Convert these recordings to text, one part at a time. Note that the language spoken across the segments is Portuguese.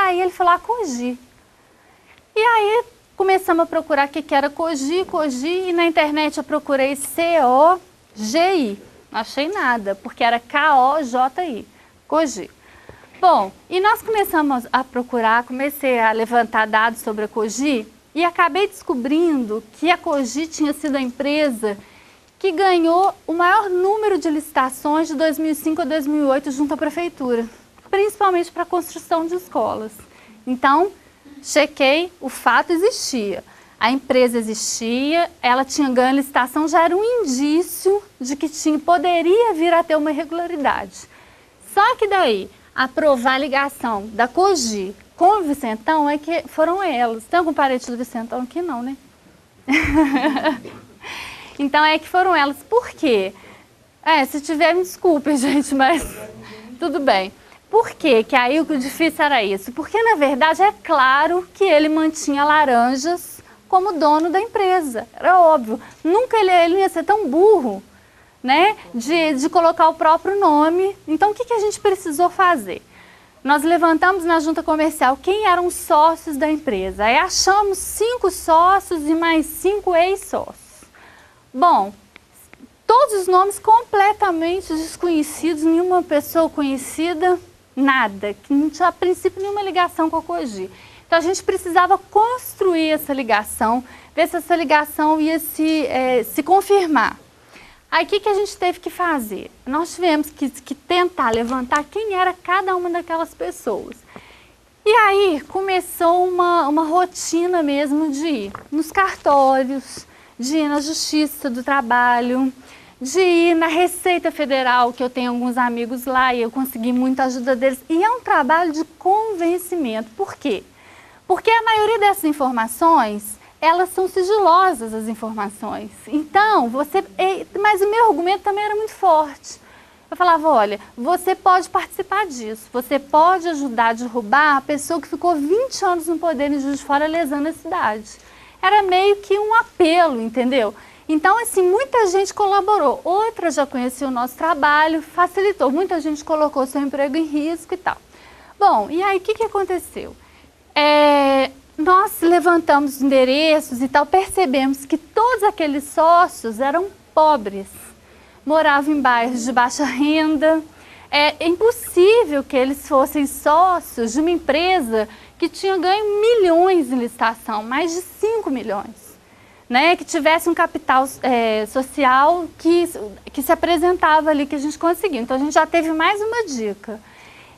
aí ele falou, Cogi. E aí começamos a procurar o que era Cogi, e na internet eu procurei C-O-G-I. Não achei nada, porque era K-O-J-I, Cogi. Bom, e nós começamos a procurar, comecei a levantar dados sobre a Cogi e acabei descobrindo que a Cogi tinha sido a empresa que ganhou o maior número de licitações de 2005 a 2008 junto à prefeitura, principalmente para a construção de escolas. Então, chequei, o fato existia. A empresa existia, ela tinha ganho a licitação, já era um indício de que poderia vir a ter uma irregularidade. Só que daí, aprovar a ligação da Cogi com o Vicentão é que foram elas. Tem algum parente do Vicentão aqui? Não, né? Então é que foram elas. Por quê? Se tiver, me desculpem, gente, mas tudo bem. Por quê? Que aí o difícil era isso? Porque, na verdade, é claro que ele mantinha Laranjas como dono da empresa. Era óbvio. Nunca ele não ia ser tão burro, né, de colocar o próprio nome. Então, o que a gente precisou fazer? Nós levantamos na junta comercial quem eram os sócios da empresa. Aí achamos 5 sócios e mais 5 ex-sócios. Bom, todos os nomes completamente desconhecidos, nenhuma pessoa conhecida, nada, que não tinha a princípio nenhuma ligação com a Cogi. Então a gente precisava construir essa ligação, ver se essa ligação ia se confirmar. Aí o que a gente teve que fazer? Nós tivemos que tentar levantar quem era cada uma daquelas pessoas. E aí começou uma rotina mesmo de ir nos cartórios, de ir na Justiça do Trabalho, de ir na Receita Federal, que eu tenho alguns amigos lá e eu consegui muita ajuda deles. E é um trabalho de convencimento. Por quê? Porque a maioria dessas informações, elas são sigilosas, as informações. Então, mas o meu argumento também era muito forte. Eu falava, olha, você pode participar disso, você pode ajudar a derrubar a pessoa que ficou 20 anos no poder em Juiz de Fora lesando a cidade. Era meio que um apelo, entendeu? Então, assim, muita gente colaborou, outra já conhecia o nosso trabalho, facilitou, muita gente colocou seu emprego em risco e tal. Bom, e aí o que aconteceu? Nós levantamos endereços e tal, percebemos que todos aqueles sócios eram pobres, moravam em bairros de baixa renda. É impossível que eles fossem sócios de uma empresa que tinha ganho milhões em licitação, mais de 5 milhões, né? Que tivesse um capital social que se apresentava ali, que a gente conseguiu. Então a gente já teve mais uma dica.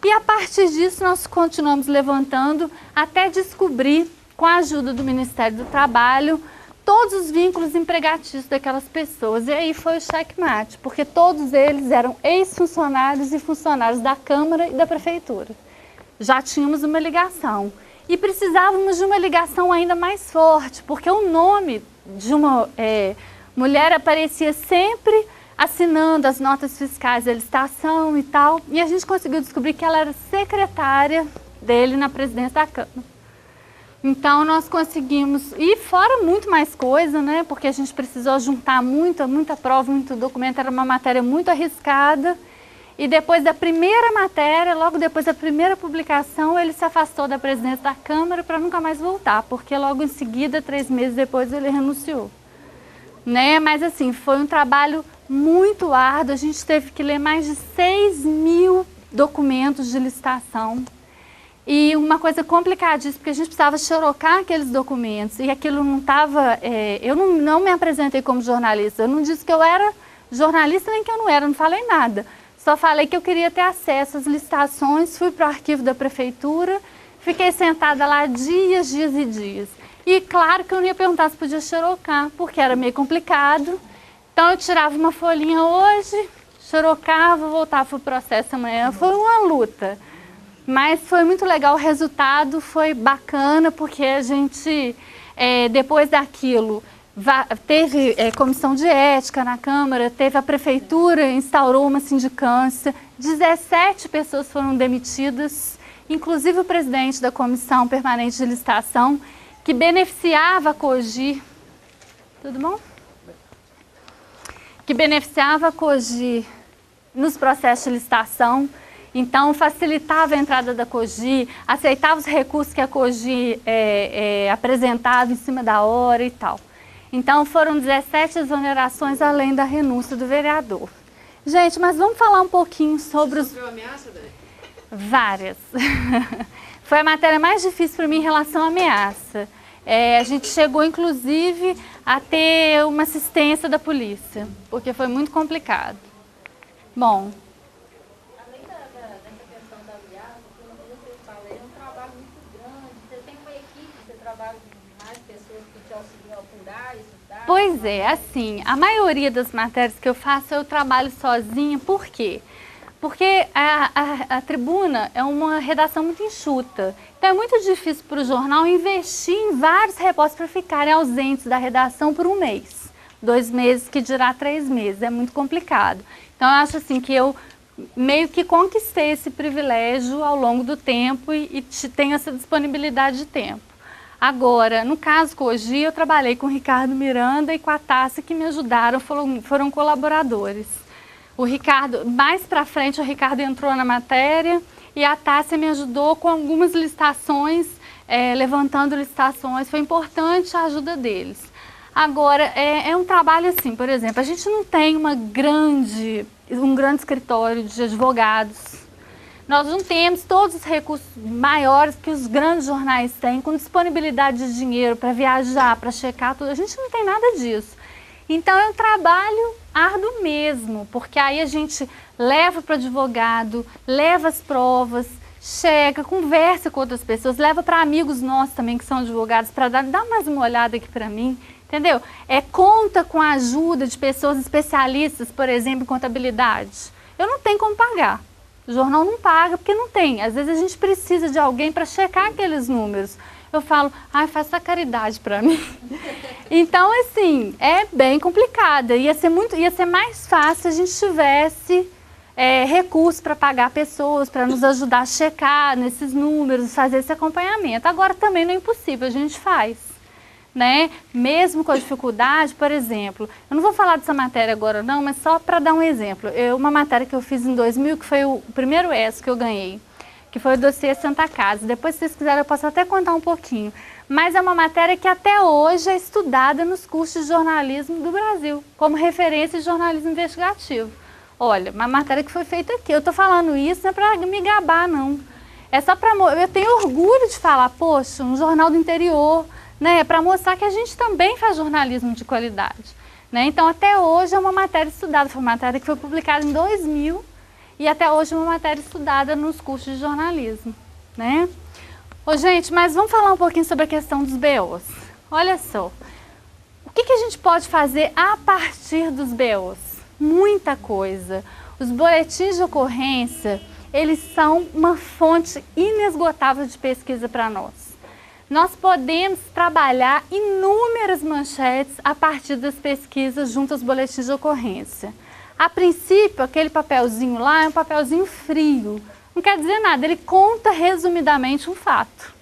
E a partir disso nós continuamos levantando até descobrir, com a ajuda do Ministério do Trabalho, todos os vínculos empregatícios daquelas pessoas. E aí foi o checkmate, porque todos eles eram ex-funcionários e funcionários da Câmara e da Prefeitura. Já tínhamos uma ligação. E precisávamos de uma ligação ainda mais forte, porque o nome de uma mulher aparecia sempre assinando as notas fiscais da licitação e tal. E a gente conseguiu descobrir que ela era secretária dele na presidência da Câmara. Então nós conseguimos, e fora muito mais coisa, né? Porque a gente precisou juntar muita prova, muito documento, era uma matéria muito arriscada. E depois da primeira matéria, logo depois da primeira publicação, ele se afastou da presidência da Câmara para nunca mais voltar, porque logo em seguida, 3 meses depois, ele renunciou. Né? Mas assim, foi um trabalho muito árduo, a gente teve que ler mais de 6.000 documentos de licitação. E uma coisa complicadíssima, porque a gente precisava xerocar aqueles documentos, e aquilo não estava... eu não me apresentei como jornalista, eu não disse que eu era jornalista nem que eu não era, não falei nada. Só falei que eu queria ter acesso às licitações, fui para o arquivo da prefeitura, fiquei sentada lá dias e dias. E claro que eu não ia perguntar se podia xerocar, porque era meio complicado. Então eu tirava uma folhinha hoje, xerocava, voltava para o processo amanhã. Foi uma luta. Mas foi muito legal, o resultado foi bacana, porque a gente, depois daquilo, teve comissão de ética na Câmara, teve a Prefeitura, instaurou uma sindicância, 17 pessoas foram demitidas, inclusive o presidente da Comissão Permanente de Licitação, que beneficiava a Cogi, tudo bom? Que beneficiava a Cogi nos processos de licitação. Então, facilitava a entrada da COGI, aceitava os recursos que a COGI apresentava em cima da hora e tal. Então, foram 17 exonerações além da renúncia do vereador. Gente, mas vamos falar um pouquinho sobre os... Você sofreu ameaça, Dani? Várias. Foi a matéria mais difícil para mim em relação à ameaça. A gente chegou, inclusive, a ter uma assistência da polícia, porque foi muito complicado. Bom... Além dessa questão da ameaça, como eu falei, é um trabalho muito grande. Você tem uma equipe, você trabalha com mais pessoas que te auxiliam a apurar, estudar. Pois é, assim, a maioria das matérias que eu faço eu trabalho sozinha, por quê? Porque a tribuna é uma redação muito enxuta, então é muito difícil para o jornal investir em vários repórteres para ficarem ausentes da redação por um mês, 2 meses, que dirá 3 meses, é muito complicado. Então eu acho assim que eu meio que conquistei esse privilégio ao longo do tempo e tenho essa disponibilidade de tempo. Agora, no caso COGI, eu trabalhei com o Ricardo Miranda e com a Tássia, que me ajudaram, foram colaboradores. O Ricardo, mais para frente, o Ricardo entrou na matéria e a Tássia me ajudou com algumas licitações, levantando licitações. Foi importante a ajuda deles. Agora, é um trabalho assim, por exemplo, a gente não tem um grande escritório de advogados. Nós não temos todos os recursos maiores que os grandes jornais têm, com disponibilidade de dinheiro para viajar, para checar tudo. A gente não tem nada disso. Então é um trabalho árduo mesmo, porque aí a gente leva para o advogado, leva as provas, chega, conversa com outras pessoas, leva para amigos nossos também que são advogados para dar mais uma olhada aqui para mim, entendeu? Conta com a ajuda de pessoas especialistas, por exemplo, em contabilidade. Eu não tenho como pagar. O jornal não paga porque não tem. Às vezes a gente precisa de alguém para checar aqueles números. Eu falo, faz essa caridade para mim. Então, assim, é bem complicado. Ia ser mais fácil se a gente tivesse recursos para pagar pessoas, para nos ajudar a checar nesses números, fazer esse acompanhamento. Agora também não é impossível, a gente faz. Né? Mesmo com a dificuldade, por exemplo, eu não vou falar dessa matéria agora não, mas só para dar um exemplo. Uma matéria que eu fiz em 2000, que foi o primeiro ESO que eu ganhei, que foi o dossiê Santa Casa. Depois, se vocês quiserem, eu posso até contar um pouquinho. Mas é uma matéria que até hoje é estudada nos cursos de jornalismo do Brasil, como referência de jornalismo investigativo. Olha, uma matéria que foi feita aqui. Eu estou falando isso não é para me gabar, não. É só para... Eu tenho orgulho de falar, poxa, um jornal do interior, né? Para mostrar que a gente também faz jornalismo de qualidade. Né? Então, até hoje é uma matéria estudada. Foi uma matéria que foi publicada em 2000 e até hoje é uma matéria estudada nos cursos de jornalismo. Né? Ô, gente, mas vamos falar um pouquinho sobre a questão dos BOs. Olha só, o que a gente pode fazer a partir dos BOs? Muita coisa. Os boletins de ocorrência, eles são uma fonte inesgotável de pesquisa para nós. Nós podemos trabalhar inúmeras manchetes a partir das pesquisas junto aos boletins de ocorrência. A princípio, aquele papelzinho lá é um papelzinho frio. Não quer dizer nada, ele conta resumidamente um fato.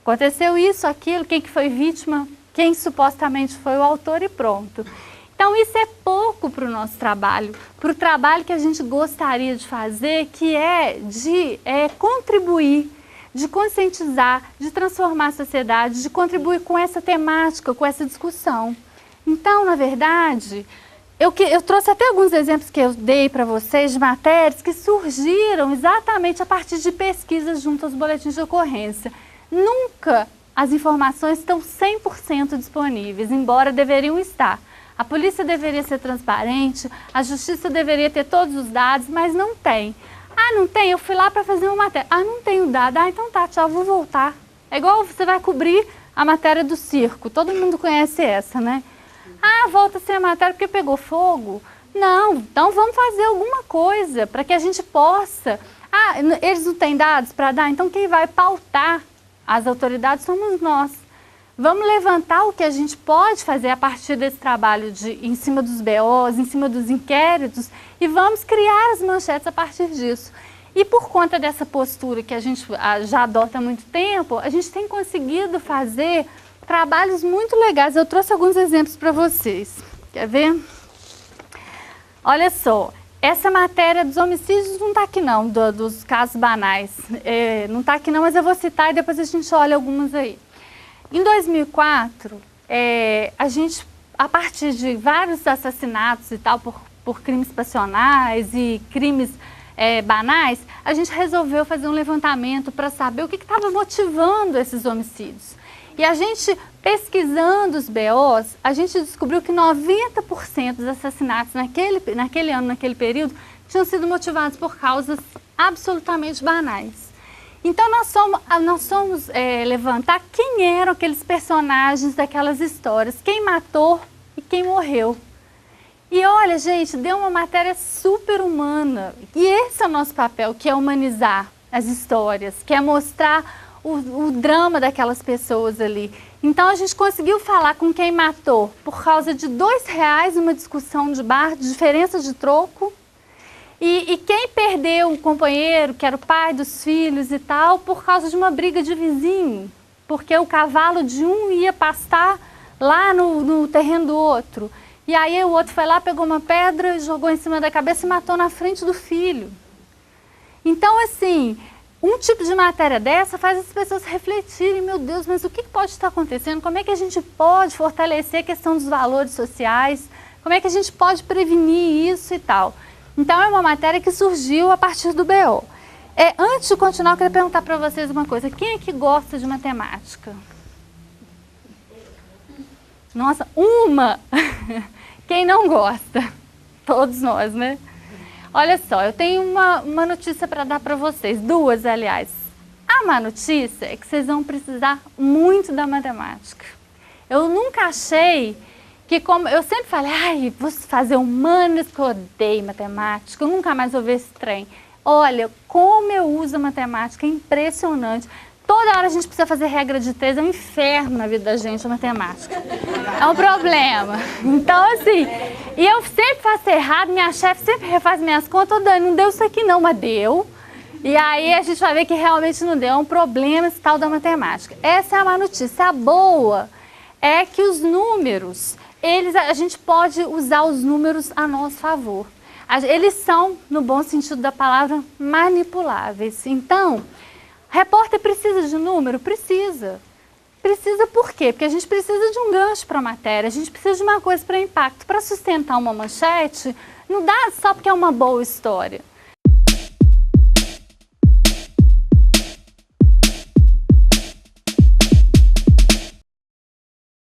Aconteceu isso, aquilo, quem que foi vítima, quem supostamente foi o autor e pronto. Então isso é pouco para o nosso trabalho, para o trabalho que a gente gostaria de fazer, que é de contribuir, de conscientizar, de transformar a sociedade, de contribuir com essa temática, com essa discussão. Então, na verdade, eu trouxe até alguns exemplos que eu dei para vocês de matérias que surgiram exatamente a partir de pesquisas junto aos boletins de ocorrência. Nunca as informações estão 100% disponíveis, embora deveriam estar. A polícia deveria ser transparente, a justiça deveria ter todos os dados, mas não tem. Não tem, eu fui lá para fazer uma matéria. Não tenho dado. Então tá, tchau, vou voltar. É igual você vai cobrir a matéria do circo. Todo mundo conhece essa, né? Volta sem a matéria porque pegou fogo. Não, então vamos fazer alguma coisa para que a gente possa... eles não têm dados para dar? Então quem vai pautar as autoridades somos nós. Vamos levantar o que a gente pode fazer a partir desse trabalho em cima dos BOs, em cima dos inquéritos, e vamos criar as manchetes a partir disso. E por conta dessa postura que a gente já adota há muito tempo, a gente tem conseguido fazer trabalhos muito legais. Eu trouxe alguns exemplos para vocês. Quer ver? Olha só, essa matéria dos homicídios não está aqui não, dos casos banais. Não está aqui não, mas eu vou citar e depois a gente olha algumas aí. Em 2004, a gente, a partir de vários assassinatos e tal, por crimes passionais e crimes banais, a gente resolveu fazer um levantamento para saber o que estava motivando esses homicídios. E a gente, pesquisando os BOs, a gente descobriu que 90% dos assassinatos naquele ano, naquele período, tinham sido motivados por causas absolutamente banais. Então nós somos levantar quem eram aqueles personagens daquelas histórias, quem matou e quem morreu. E olha, gente, deu uma matéria super humana. E esse é o nosso papel, que é humanizar as histórias, que é mostrar o drama daquelas pessoas ali. Então a gente conseguiu falar com quem matou por causa de R$2 numa discussão de bar, de diferença de troco. E quem perdeu um companheiro, que era o pai dos filhos e tal, por causa de uma briga de vizinho. Porque o cavalo de um ia pastar lá no terreno do outro. E aí o outro foi lá, pegou uma pedra, jogou em cima da cabeça e matou na frente do filho. Então, assim, um tipo de matéria dessa faz as pessoas refletirem, meu Deus, mas o que pode estar acontecendo? Como é que a gente pode fortalecer a questão dos valores sociais? Como é que a gente pode prevenir isso e tal? Então, é uma matéria que surgiu a partir do BO. Antes de continuar, eu queria perguntar para vocês uma coisa. Quem é que gosta de matemática? Nossa, uma! Quem não gosta? Todos nós, né? Olha só, eu tenho uma notícia para dar para vocês, duas, aliás. A má notícia é que vocês vão precisar muito da matemática. Eu nunca achei que, como eu sempre falei, ai, vou fazer humanas, que eu odeio matemática, eu nunca mais vou ver esse trem. Olha, como eu uso a matemática, é impressionante. Toda hora a gente precisa fazer regra de 3, é um inferno na vida da gente, a matemática. É um problema. Então, assim, e eu sempre faço errado, minha chefe sempre refaz minhas contas, Dani, não deu isso aqui não, mas deu. E aí a gente vai ver que realmente não deu, é um problema esse tal da matemática. Essa é a má notícia. A boa é que os números, a gente pode usar os números a nosso favor. Eles são, no bom sentido da palavra, manipuláveis. Então, repórter precisa de número? Precisa. Precisa por quê? Porque a gente precisa de um gancho para a matéria, a gente precisa de uma coisa para impacto. Para sustentar uma manchete, não dá só porque é uma boa história.